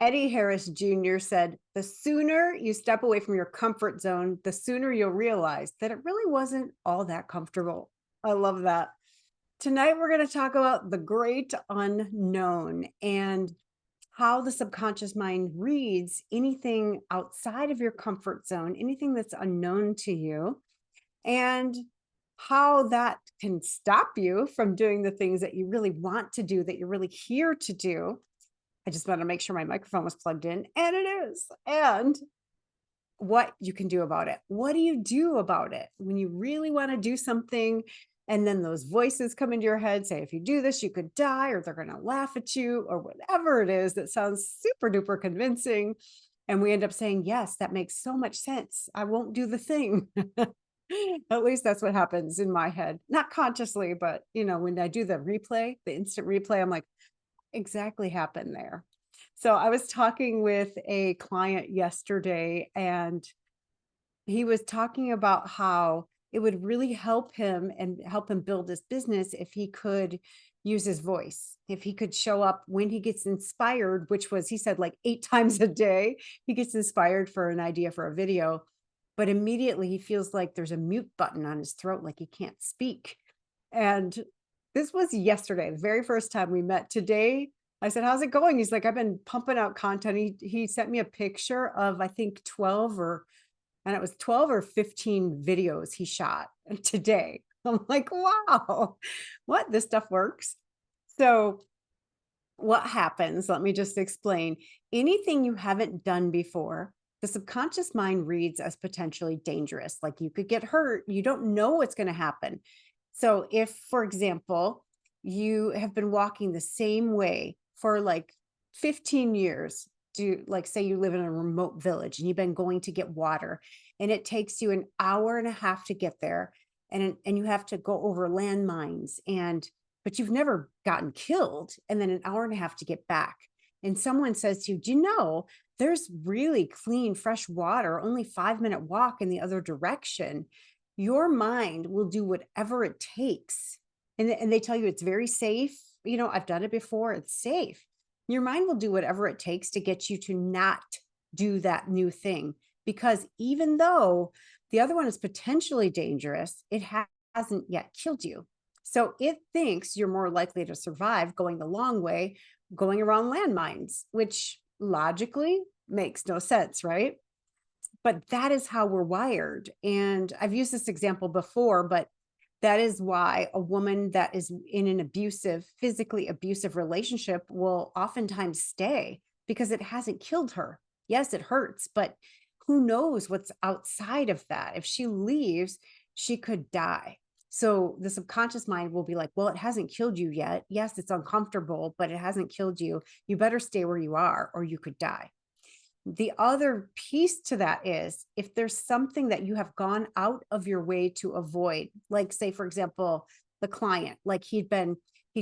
Eddie Harris Jr. said, the sooner you step away from your comfort zone, the sooner you'll realize that it really wasn't all that comfortable. I love that. Tonight, we're going to talk about the great unknown and how the subconscious mind reads anything outside of your comfort zone, anything that's unknown to you, and how that can stop you from doing the things that you really want to do, that you're really here to do. I just want to make sure my microphone was plugged in, and it is. And what you can do about it. What do you do about it when you really want to do something? And then those voices come into your head, say, if you do this, you could die, or they're going to laugh at you, or whatever it is that sounds super duper convincing. And we end up saying, yes, that makes so much sense. I won't do the thing. At least that's what happens in my head, not consciously, but when I do the replay, the instant replay, I'm like, exactly happened there. So I was talking with a client yesterday, and he was talking about how it would really help him and help him build his business if he could use his voice, if he could show up when he gets inspired, which was, he said, like 8 times a day, he gets inspired for an idea for a video, but immediately he feels like there's a mute button on his throat, like he can't speak. And this was yesterday, the very first time we met. Today, I said, how's it going? He's like, I've been pumping out content. He sent me a picture of, I think, 12 or 15 videos he shot today. I'm like, wow, what? This stuff works. So what happens? Let me just explain. Anything you haven't done before, the subconscious mind reads as potentially dangerous. Like you could get hurt. You don't know what's going to happen. So if, for example, you have been walking the same way for like 15 years, like say you live in a remote village and you've been going to get water, and it takes you an hour and a half to get there, and you have to go over landmines, but you've never gotten killed, and then an hour and a half to get back. And someone says to you, do you know there's really clean, fresh water, only 5-minute walk in the other direction? Your mind will do whatever it takes. And they tell you it's very safe. I've done it before. It's safe. Your mind will do whatever it takes to get you to not do that new thing. Because even though the other one is potentially dangerous, it hasn't yet killed you. So it thinks you're more likely to survive going the long way, going around landmines, which logically makes no sense, right? But that is how we're wired. And I've used this example before, but that is why a woman that is in an physically abusive relationship will oftentimes stay, because it hasn't killed her. Yes, it hurts, but who knows what's outside of that? If she leaves, she could die. So the subconscious mind will be like, well, it hasn't killed you yet. Yes, it's uncomfortable, but it hasn't killed you. You better stay where you are, or you could die. The other piece to that is, if there's something that you have gone out of your way to avoid, like say, for example, the client, like he'd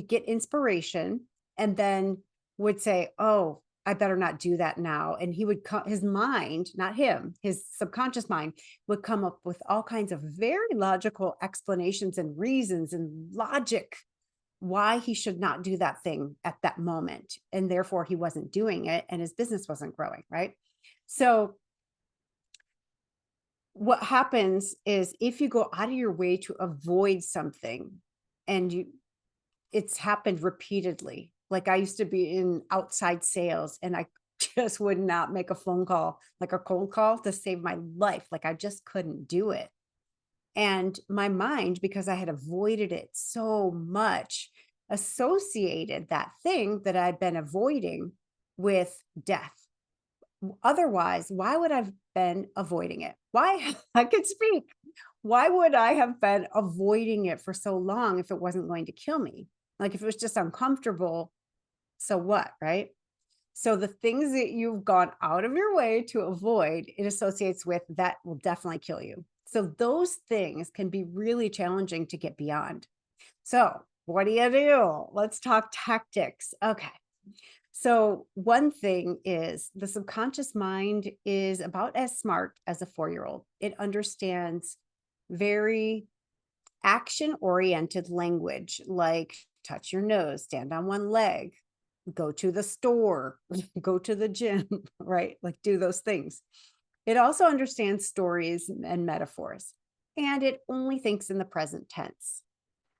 get inspiration and then would say, oh, I better not do that now. And he would his mind, not him, his subconscious mind would come up with all kinds of very logical explanations and reasons and logic why he should not do that thing at that moment. And therefore he wasn't doing it and his business wasn't growing, right? So what happens is, if you go out of your way to avoid something, and it's happened repeatedly. Like I used to be in outside sales, and I just would not make a phone call, like a cold call, to save my life. Like I just couldn't do it. And my mind, because I had avoided it so much, associated that thing that I'd been avoiding with death. Otherwise, why would I have been avoiding it? Why? I could speak. Why would I have been avoiding it for so long if it wasn't going to kill me? Like if it was just uncomfortable, so what, right? So the things that you've gone out of your way to avoid, it associates with that will definitely kill you. So those things can be really challenging to get beyond. So what do? Let's talk tactics. Okay. So one thing is, the subconscious mind is about as smart as a 4-year-old. It understands very action-oriented language, like touch your nose, stand on one leg, go to the store, go to the gym, right? Like do those things. It also understands stories and metaphors, and it only thinks in the present tense.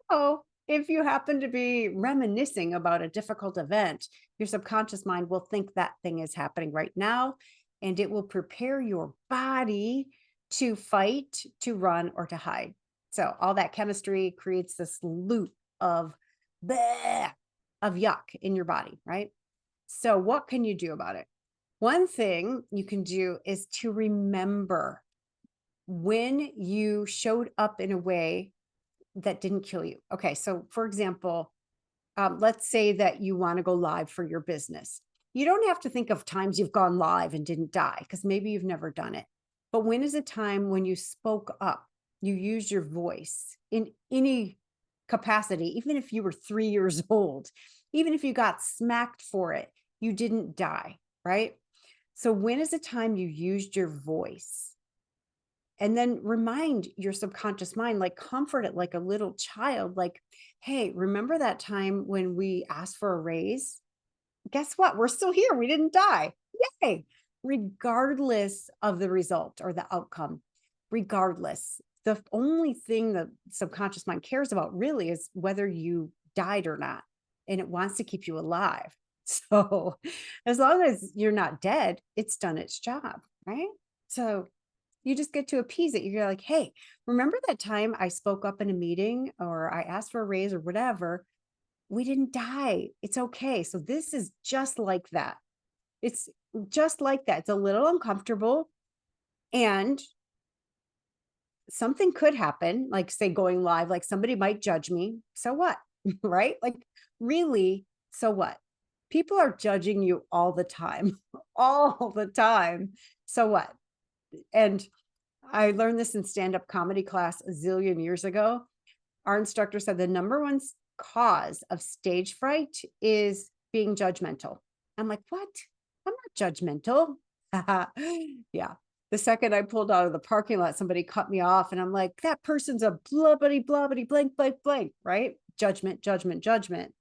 Oh, if you happen to be reminiscing about a difficult event, your subconscious mind will think that thing is happening right now, and it will prepare your body to fight, to run, or to hide. So all that chemistry creates this loop of bleh, of yuck in your body, right? So what can you do about it? One thing you can do is to remember when you showed up in a way that didn't kill you. Okay, so for example, let's say that you want to go live for your business. You don't have to think of times you've gone live and didn't die, because maybe you've never done it. But when is a time when you spoke up, you used your voice in any capacity, even if you were 3 years old, even if you got smacked for it, you didn't die, right? So when is a time you used your voice? And then remind your subconscious mind, like comfort it like a little child, like, hey, remember that time when we asked for a raise? Guess what? We're still here. We didn't die. Yay. Regardless of the result or the outcome, regardless, the only thing the subconscious mind cares about really is whether you died or not. And it wants to keep you alive. So as long as you're not dead, it's done its job, right? So you just get to appease it. You're like, hey, remember that time I spoke up in a meeting or I asked for a raise or whatever? We didn't die. It's okay. So this is just like that. It's just like that. It's a little uncomfortable, and something could happen, like say going live, like somebody might judge me. So what? Right? Like, really, so what? People are judging you all the time, all the time. So what? And I learned this in stand-up comedy class a zillion years ago. Our instructor said the number one cause of stage fright is being judgmental. I'm like, what? I'm not judgmental. Yeah. The second I pulled out of the parking lot, somebody cut me off, and I'm like, that person's a blubbity, blubbity, blank, blank, blank, right? Judgment, judgment, judgment.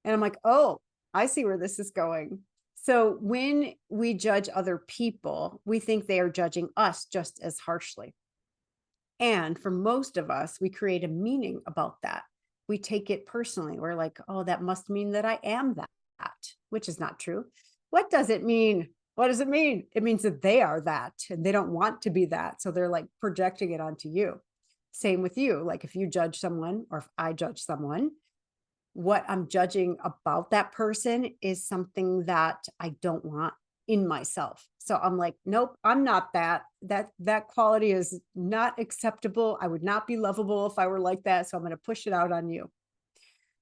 And I'm like, oh, I see where this is going. So when we judge other people, we think they are judging us just as harshly. And for most of us, we create a meaning about that. We take it personally. We're like, oh, that must mean that I am that, which is not true. What does it mean? What does it mean? It means that they are that and they don't want to be that. So they're like projecting it onto you. Same with you. Like if you judge someone or if I judge someone, what I'm judging about that person is something that I don't want in myself. So I'm like, nope, I'm not that. That quality is not acceptable. I would not be lovable if I were like that. So I'm going to push it out on you.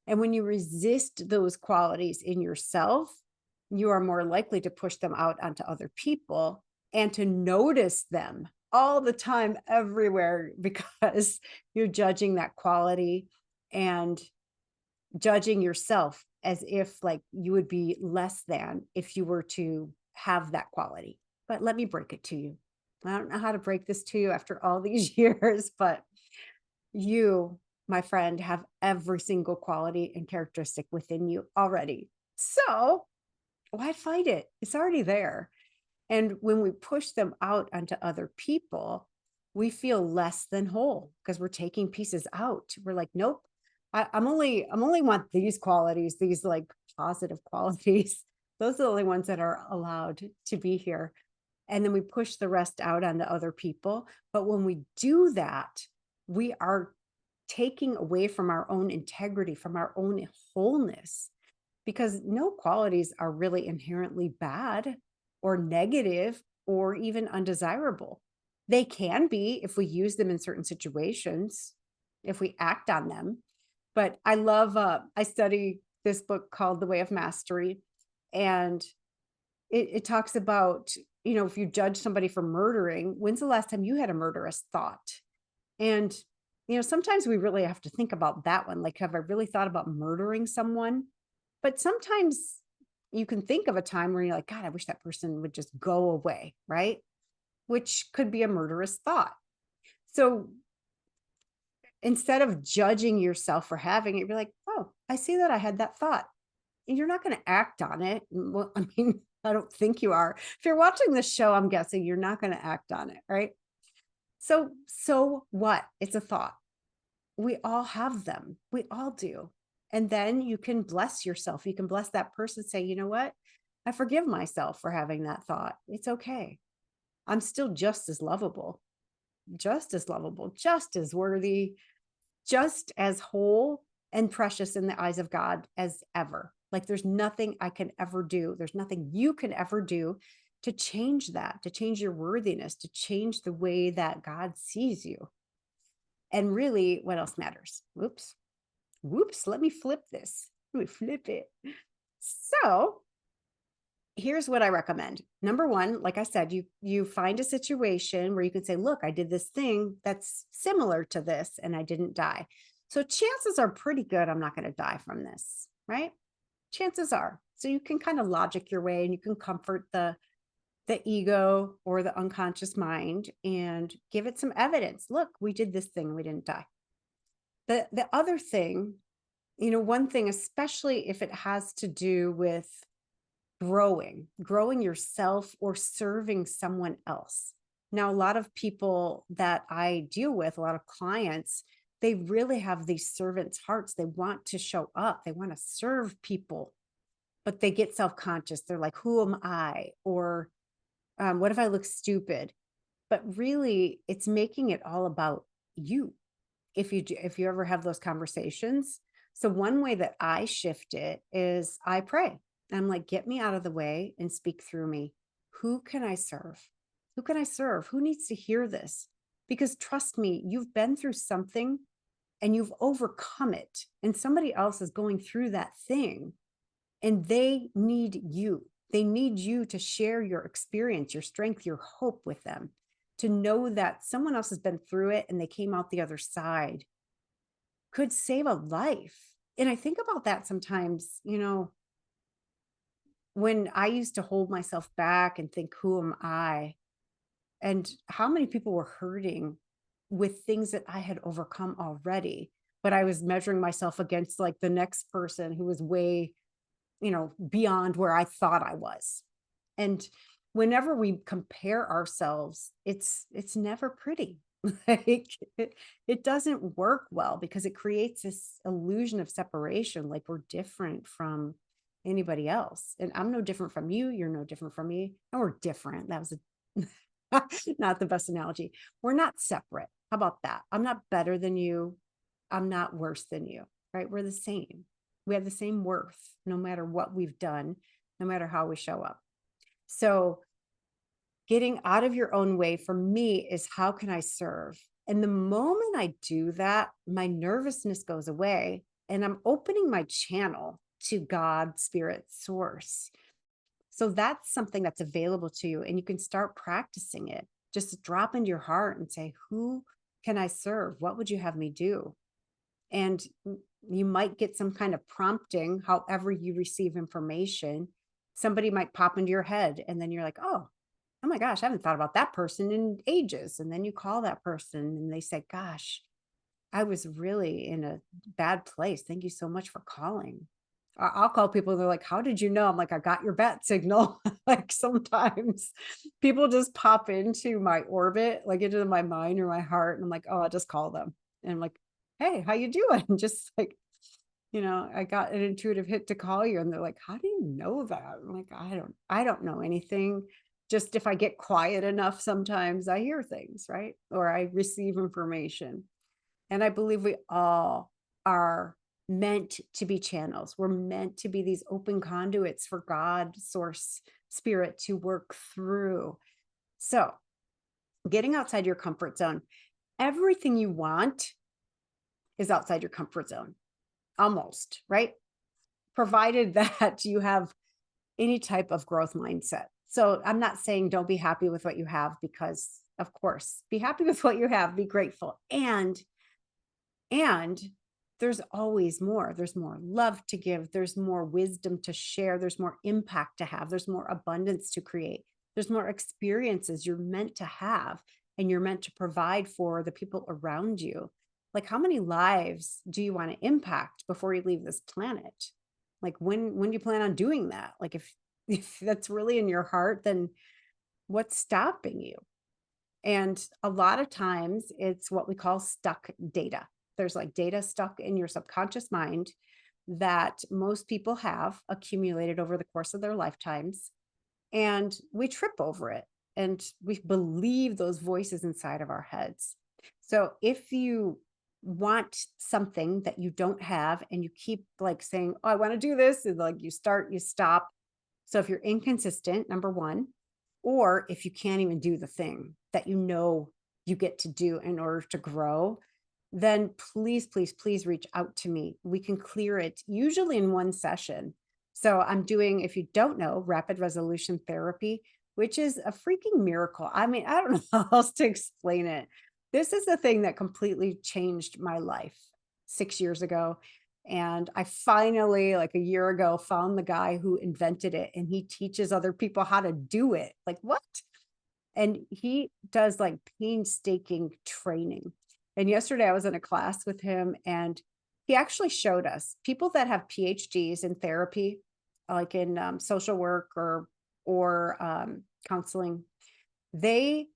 And when you resist those qualities in yourself, you are more likely to push them out onto other people and to notice them all the time, everywhere, because you're judging that quality and judging yourself as if like you would be less than if you were to have that quality. But let me break it to you. I don't know how to break this to you after all these years, but you, my friend, have every single quality and characteristic within you already. So why fight it? It's already there. And when we push them out onto other people, we feel less than whole because we're taking pieces out. We're like, nope, I'm only want these qualities, these like positive qualities. Those are the only ones that are allowed to be here. And then we push the rest out onto other people. But when we do that, we are taking away from our own integrity, from our own wholeness, because no qualities are really inherently bad or negative or even undesirable. They can be if we use them in certain situations, if we act on them. But I love, I study this book called The Way of Mastery, and it talks about, if you judge somebody for murdering, when's the last time you had a murderous thought? And, sometimes we really have to think about that one. Like, have I really thought about murdering someone? But sometimes you can think of a time where you're like, God, I wish that person would just go away, right? Which could be a murderous thought. So instead of judging yourself for having it, you're like, oh, I see that I had that thought. and you're not going to act on it. Well, I mean, I don't think you are. If you're watching this show, I'm guessing you're not going to act on it, right? So what? It's a thought. We all have them. We all do. And then you can bless yourself. You can bless that person, say, you know what? I forgive myself for having that thought. It's okay. I'm still just as lovable, just as worthy, just as whole and precious in the eyes of God as ever. Like there's nothing I can ever do. There's nothing you can ever do to change that, to change your worthiness, to change the way that God sees you. And really, what else matters? Whoops. Let me flip this. Let me flip it. So here's what I recommend. Number one, like I said, you find a situation where you can say, look, I did this thing that's similar to this and I didn't die. So chances are pretty good I'm not going to die from this, right? Chances are. So you can kind of logic your way and you can comfort the ego or the unconscious mind and give it some evidence. Look, we did this thing, we didn't die. The other thing, one thing, especially if it has to do with growing yourself or serving someone else. Now, a lot of people that I deal with, a lot of clients, they really have these servants' hearts. They want to show up. They want to serve people, but they get self-conscious. They're like, who am I? Or what if I look stupid? But really, it's making it all about you. If you ever have those conversations. So one way that I shift it is I pray. I'm like, get me out of the way and speak through me. Who can I serve? Who can I serve? Who needs to hear this? Because trust me, you've been through something and you've overcome it. And somebody else is going through that thing and they need you. They need you to share your experience, your strength, your hope with them, to know that someone else has been through it and they came out the other side, could save a life. And I think about that sometimes, when I used to hold myself back and think, who am I? And how many people were hurting with things that I had overcome already, but I was measuring myself against like the next person who was way, beyond where I thought I was. And whenever we compare ourselves, it's never pretty. Like it doesn't work well because it creates this illusion of separation, like we're different from anybody else. And I'm no different from you. You're no different from me. And we're different. That was not the best analogy. We're not separate. How about that? I'm not better than you. I'm not worse than you, right? We're the same. We have the same worth, no matter what we've done, no matter how we show up. So getting out of your own way for me is how can I serve? And the moment I do that, my nervousness goes away and I'm opening my channel to God, spirit, source. So that's something that's available to you and you can start practicing it. Just drop into your heart and say, who can I serve? What would you have me do? And you might get some kind of prompting, however you receive information. Somebody might pop into your head and then you're like, oh my gosh, I haven't thought about that person in ages. And then you call that person and they say, gosh, I was really in a bad place. Thank you so much for calling. I'll call people and they're like, how did you know? I'm like, I got your bat signal. Like sometimes people just pop into my orbit, like into my mind or my heart. And I'm like, oh, I'll just call them. And I'm like, hey, how you doing? Just like, I got an intuitive hit to call you. And they're like, how do you know that? I'm like, I don't know anything. Just if I get quiet enough, sometimes I hear things, right? Or I receive information. And I believe we all are meant to be channels. We're meant to be these open conduits for God, source, spirit to work through. So getting outside your comfort zone, everything you want is outside your comfort zone, almost, right? Provided that you have any type of growth mindset. So I'm not saying don't be happy with what you have, because of course, be happy with what you have, be grateful. And there's always more. There's more love to give. There's more wisdom to share. There's more impact to have. There's more abundance to create. There's more experiences you're meant to have and you're meant to provide for the people around you. Like, how many lives do you want to impact before you leave this planet? Like when do you plan on doing that? Like if that's really in your heart, then what's stopping you? And a lot of times it's what we call stuck data. There's like data stuck in your subconscious mind that most people have accumulated over the course of their lifetimes. And we trip over it and we believe those voices inside of our heads. So if you want something that you don't have and you keep like saying, oh, I want to do this, and like you start, you stop. So if you're inconsistent, number one, or if you can't even do the thing that you know you get to do in order to grow, then please, please, please reach out to me. We can clear it usually in one session. So I'm doing, if you don't know, rapid resolution therapy, which is a freaking miracle. I mean, I don't know how else to explain it. This is the thing that completely changed my life 6 years ago. And I finally, like a year ago, found the guy who invented it, and he teaches other people how to do it. Like, what? And he does like painstaking training. And yesterday I was in a class with him, and he actually showed us people that have PhDs in therapy, like in social work or counseling. They,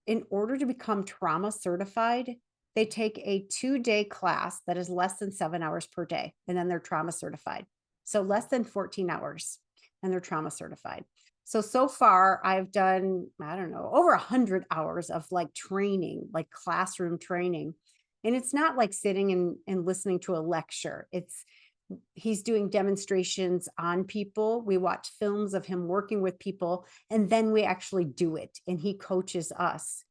in order to become trauma certified, they take a 2-day class that is less than 7 hours per day, and then they're trauma certified. So less than 14 hours, and they're trauma certified. So far I've done, I don't know, over 100 hours of like training, like classroom training. And it's not like sitting and listening to a lecture. He's doing demonstrations on people. We watch films of him working with people, and then we actually do it, and he coaches us.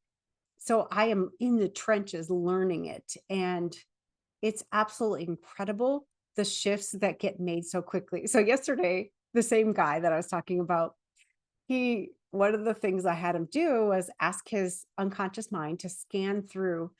So I am in the trenches learning it, and it's absolutely incredible the shifts that get made so quickly. So yesterday, the same guy that I was talking about, one of the things I had him do was ask his unconscious mind to scan through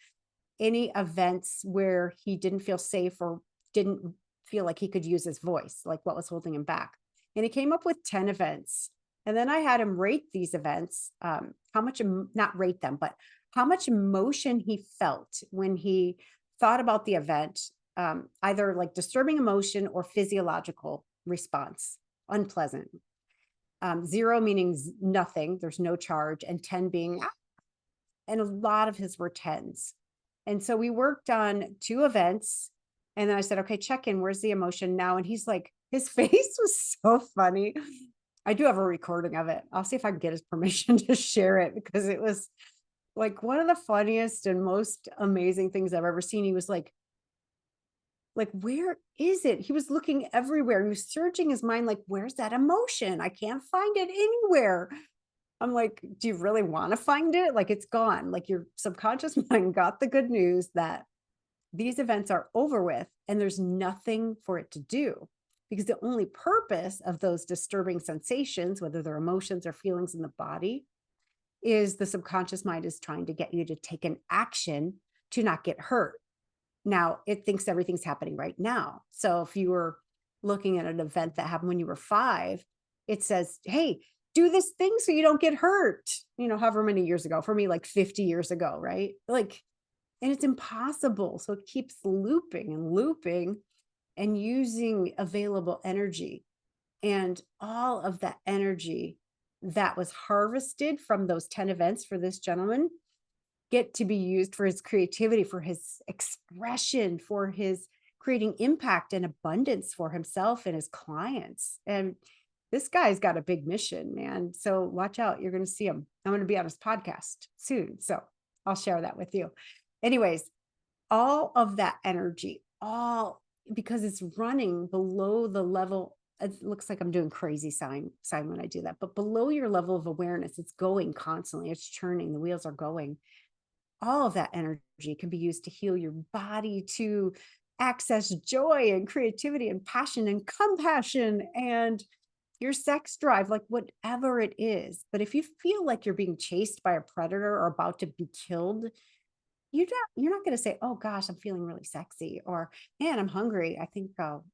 any events where he didn't feel safe or didn't feel like he could use his voice, like what was holding him back. And he came up with 10 events. And then I had him rate these events, how much, not rate them, but how much emotion he felt when he thought about the event, either like disturbing emotion or physiological response, unpleasant. 0 meaning nothing, there's no charge, and 10 being, and a lot of his were 10s. And so we worked on 2 events. And then I said, okay, check in. Where's the emotion now? And he's like, his face was so funny. I do have a recording of it. I'll see if I can get his permission to share it, because it was like one of the funniest and most amazing things I've ever seen. He was like, where is it? He was looking everywhere. He was searching his mind, like, where's that emotion? I can't find it anywhere. I'm like, do you really want to find it? Like, it's gone. Like, your subconscious mind got the good news that these events are over with and there's nothing for it to do, because the only purpose of those disturbing sensations, whether they're emotions or feelings in the body, is the subconscious mind is trying to get you to take an action to not get hurt. Now, it thinks everything's happening right now. So if you were looking at an event that happened when you were 5, it says, hey, do this thing so you don't get hurt, however many years ago. For me, like 50 years ago, right? Like, and it's impossible. So it keeps looping and looping and using available energy. And all of that energy that was harvested from those 10 events for this gentleman get to be used for his creativity, for his expression, for his creating impact and abundance for himself and his clients. And this guy's got a big mission, man. So watch out. You're going to see him. I'm going to be on his podcast soon. So I'll share that with you. Anyways, all of that energy, because it's running below the level. It looks like I'm doing crazy sign when I do that, but below your level of awareness, it's going constantly. It's churning. The wheels are going. All of that energy can be used to heal your body, to access joy and creativity and passion and compassion and your sex drive, like whatever it is. But if you feel like you're being chased by a predator or about to be killed, you're not going to say, oh gosh, I'm feeling really sexy, or man, I'm hungry. I think I'll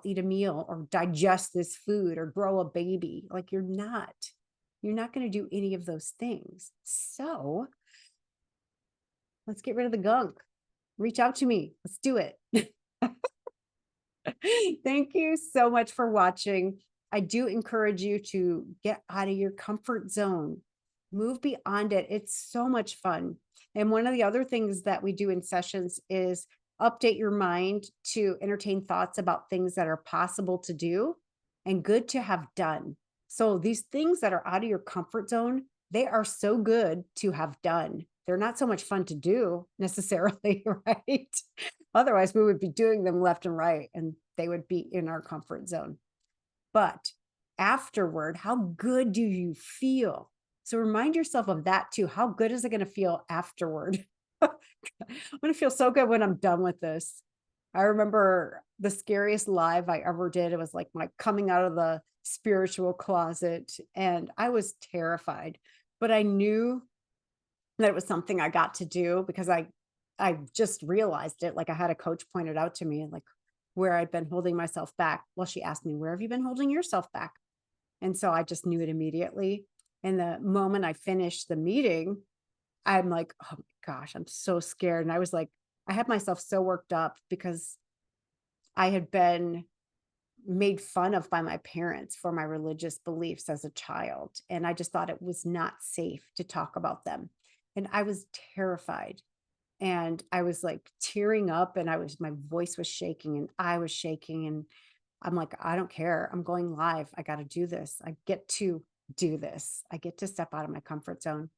eat a meal or digest this food or grow a baby. Like you're not going to do any of those things. So let's get rid of the gunk. Reach out to me. Let's do it. Thank you so much for watching. I do encourage you to get out of your comfort zone, move beyond it. It's so much fun. And one of the other things that we do in sessions is update your mind to entertain thoughts about things that are possible to do and good to have done. So these things that are out of your comfort zone, they are so good to have done. They're not so much fun to do necessarily, right? Otherwise, we would be doing them left and right, and they would be in our comfort zone. But afterward, how good do you feel? So remind yourself of that too. How good is it going to feel afterward? I'm going to feel so good when I'm done with this. I remember the scariest live I ever did. It was like my coming out of the spiritual closet, and I was terrified, but I knew that it was something I got to do because I just realized it. Like I had a coach point it out to me, like where I'd been holding myself back. Well, she asked me, "Where have you been holding yourself back?" And so I just knew it immediately. And the moment I finished the meeting, I'm like, "Oh my gosh, I'm so scared." And I was like, I had myself so worked up because I had been made fun of by my parents for my religious beliefs as a child. And I just thought it was not safe to talk about them. And I was terrified. And I was like tearing up, and my voice was shaking and I was shaking. And I'm like, I don't care. I'm going live. I got to do this. I get to do this. I get to step out of my comfort zone.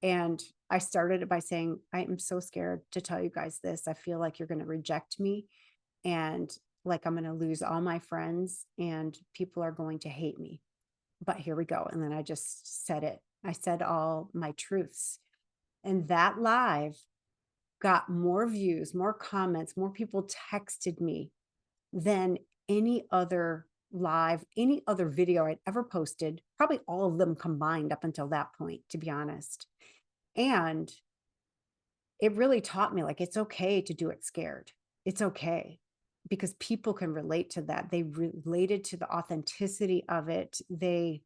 And I started it by saying, I am so scared to tell you guys this. I feel like you're going to reject me, and like I'm going to lose all my friends and people are going to hate me. But here we go. And then I just said it. I said all my truths. And that live got more views, more comments, more people texted me than any other live, any other video I'd ever posted, probably all of them combined up until that point, to be honest. And it really taught me like it's okay to do it scared. It's okay because people can relate to that. They related to the authenticity of it. They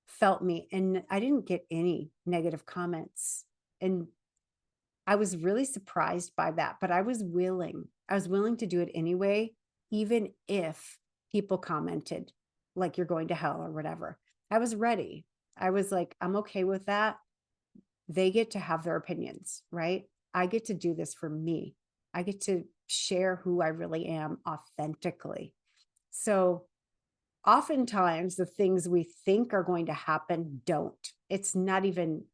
felt me, and I didn't get any negative comments. And I was really surprised by that, but I was willing. I was willing to do it anyway, even if people commented like you're going to hell or whatever. I was ready. I was like, I'm okay with that. They get to have their opinions, right? I get to do this for me. I get to share who I really am authentically. So oftentimes the things we think are going to happen don't. It's not even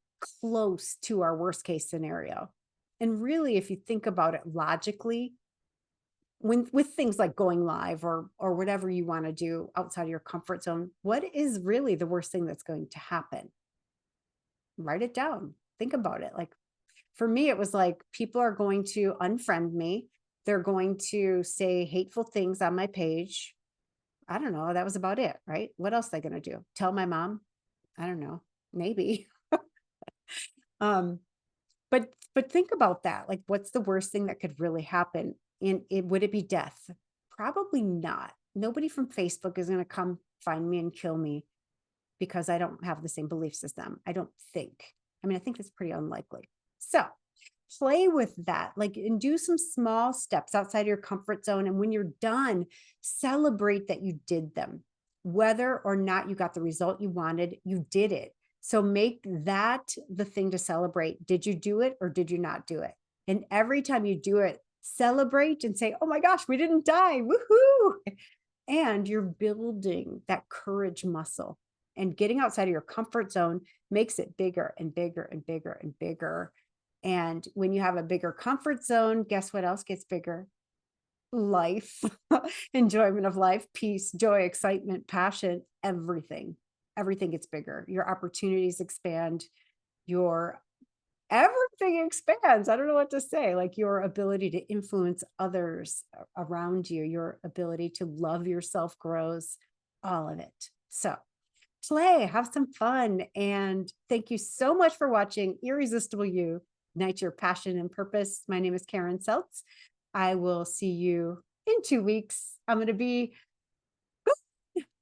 close to our worst case scenario. And really, if you think about it logically, when with things like going live or whatever you want to do outside of your comfort zone, what is really the worst thing that's going to happen? Write it down. Think about it. Like for me, it was like people are going to unfriend me. They're going to say hateful things on my page. I don't know. That was about it, right? What else are they going to do? Tell my mom? I don't know. Maybe. um, but think about that. Like, what's the worst thing that could really happen? And would it be death? Probably not. Nobody from Facebook is going to come find me and kill me because I don't have the same beliefs as them. I don't think. I mean, I think that's pretty unlikely. So play with that, like, and do some small steps outside of your comfort zone. And when you're done, celebrate that you did them. Whether or not you got the result you wanted, you did it. So make that the thing to celebrate. Did you do it or did you not do it? And every time you do it, celebrate and say, oh my gosh, we didn't die. Woohoo. And you're building that courage muscle. And getting outside of your comfort zone makes it bigger and bigger and bigger and bigger. And when you have a bigger comfort zone, guess what else gets bigger? Life, enjoyment of life, peace, joy, excitement, passion, everything. Everything gets bigger. Your opportunities expand. Your everything expands. I don't know what to say. Like your ability to influence others around you, your ability to love yourself grows, all of it. So play, have some fun. And thank you so much for watching Irresistible You, Ignite Your Passion and Purpose. My name is Karen Seltz. I will see you in 2 weeks. I'm going to be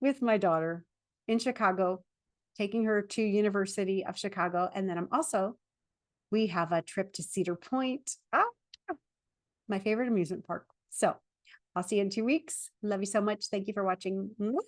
with my daughter in Chicago, taking her to University of Chicago. And then we have a trip to Cedar Point, my favorite amusement park. So I'll see you in 2 weeks. Love you so much. Thank you for watching. Mwah.